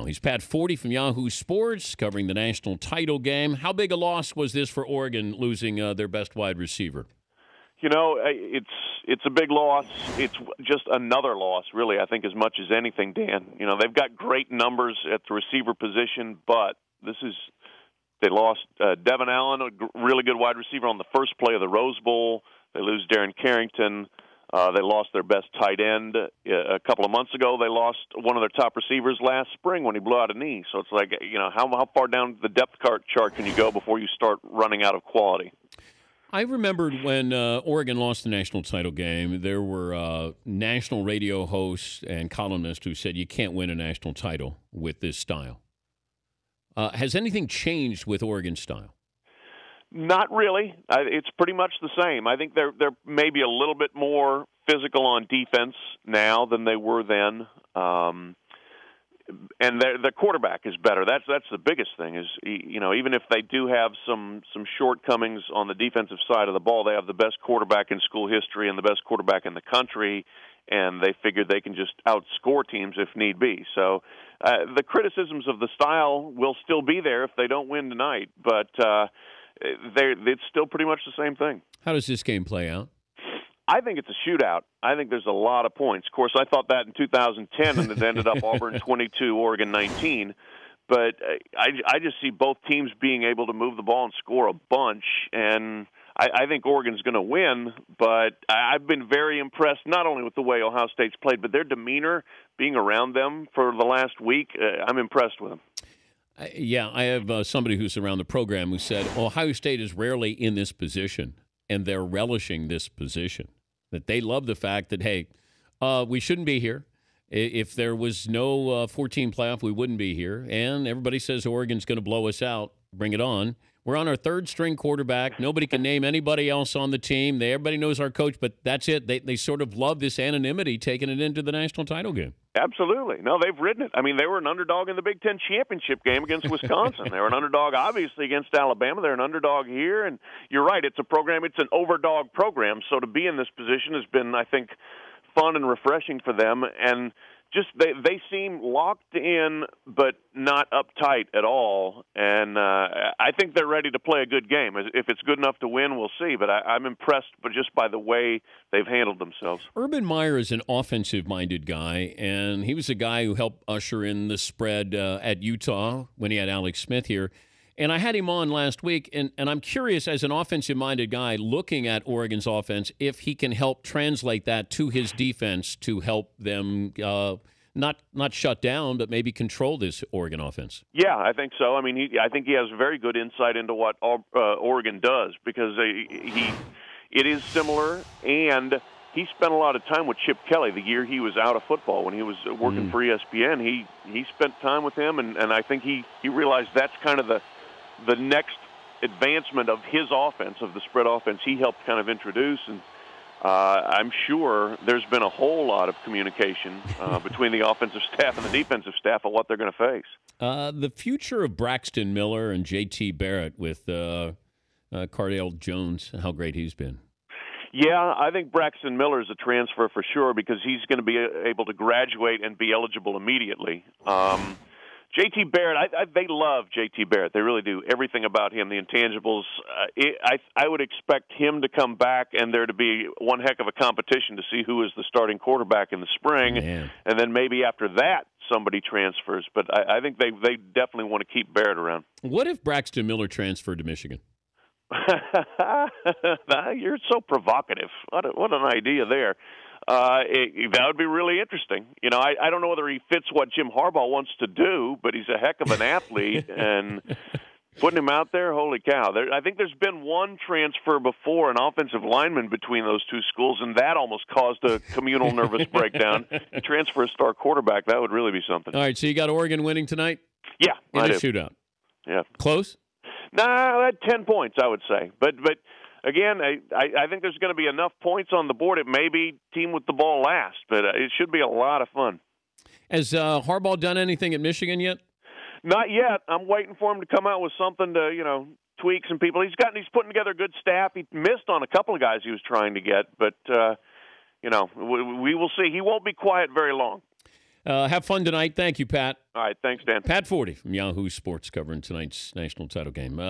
He's Pat Forde from Yahoo Sports, covering the national title game. How big a loss was this for Oregon, losing their best wide receiver? You know, it's a big loss. It's just another loss, really, I think, as much as anything, Dan. You know, they've got great numbers at the receiver position, but they lost Devin Allen, a really good wide receiver, on the first play of the Rose Bowl. They lose Darren Carrington. They lost their best tight end a couple of months ago. They lost one of their top receivers last spring when he blew out a knee. So it's like, you know, how far down the depth chart can you go before you start running out of quality? I remembered when Oregon lost the national title game, there were national radio hosts and columnists who said you can't win a national title with this style. Has anything changed with Oregon's style? Not really. It's pretty much the same. I think they're maybe a little bit more physical on defense now than they were then. And the quarterback is better. That's the biggest thing. Is, you know, even if they do have some shortcomings on the defensive side of the ball, they have the best quarterback in school history and the best quarterback in the country, and they figure they can just outscore teams if need be. So the criticisms of the style will still be there if they don't win tonight, but it's still pretty much the same thing. How does this game play out? I think it's a shootout. I think there's a lot of points. Of course, I thought that in 2010, and it ended up Auburn 22, Oregon 19. But I just see both teams being able to move the ball and score a bunch, and I think Oregon's going to win. But I've been very impressed not only with the way Ohio State's played, but their demeanor being around them for the last week. I'm impressed with them. Yeah, I have somebody who's around the program who said Ohio State is rarely in this position, and they're relishing this position. That they love the fact that, hey, we shouldn't be here. If there was no 14 playoff, we wouldn't be here. And everybody says Oregon's going to blow us out. Bring it on. We're on our third-string quarterback. Nobody can name anybody else on the team. Everybody knows our coach, but that's it. They sort of love this anonymity, taking it into the national title game. Absolutely. No, they've ridden it. I mean, they were an underdog in the Big Ten championship game against Wisconsin. They were an underdog, obviously, against Alabama. They're an underdog here. And you're right, it's a program. It's an overdog program. So to be in this position has been, I think, fun and refreshing for them. And just they seem locked in but not uptight at all. And I think they're ready to play a good game. If it's good enough to win, we'll see. But I'm impressed just by the way they've handled themselves. Urban Meyer is an offensive-minded guy, and he was a guy who helped usher in the spread at Utah when he had Alex Smith here. And I had him on last week, and I'm curious, as an offensive-minded guy, looking at Oregon's offense, if he can help translate that to his defense to help them not shut down, but maybe control this Oregon offense. Yeah, I think so. I mean, I think he has very good insight into what Oregon does, because it is similar, and he spent a lot of time with Chip Kelly the year he was out of football. When he was working for ESPN, he spent time with him, and I think he realized that's kind of the next advancement of his offense, of the spread offense he helped kind of introduce. And I'm sure there's been a whole lot of communication between the offensive staff and the defensive staff of what they're going to face. The future of Braxton Miller and J.T. Barrett with Cardale Jones, how great he's been. Yeah, I think Braxton Miller is a transfer for sure, because he's going to be able to graduate and be eligible immediately. J.T. Barrett, they love J.T. Barrett. They really do. Everything about him, the intangibles. I would expect him to come back and there to be one heck of a competition to see who is the starting quarterback in the spring. Man. And then maybe after that, somebody transfers. But I think they definitely want to keep Barrett around. What if Braxton Miller transferred to Michigan? You're so provocative. What an idea there. That would be really interesting. You know, I don't know whether he fits what Jim Harbaugh wants to do, but he's a heck of an athlete, and putting him out there, holy cow. I think there's been one transfer before, an offensive lineman between those two schools, and that almost caused a communal nervous breakdown. Transfer a star quarterback, that would really be something. All right, so you got Oregon winning tonight? Yeah, in a shootout. Yeah. Close? Nah, 10 points, I would say. But again, I think there's going to be enough points on the board. It may be team with the ball last, but it should be a lot of fun. Has Harbaugh done anything at Michigan yet? Not yet. I'm waiting for him to come out with something to, tweak some people. He's putting together a good staff. He missed on a couple of guys he was trying to get, but we will see. He won't be quiet very long. Have fun tonight. Thank you, Pat. All right, thanks, Dan. Pat Forde from Yahoo Sports covering tonight's national title game.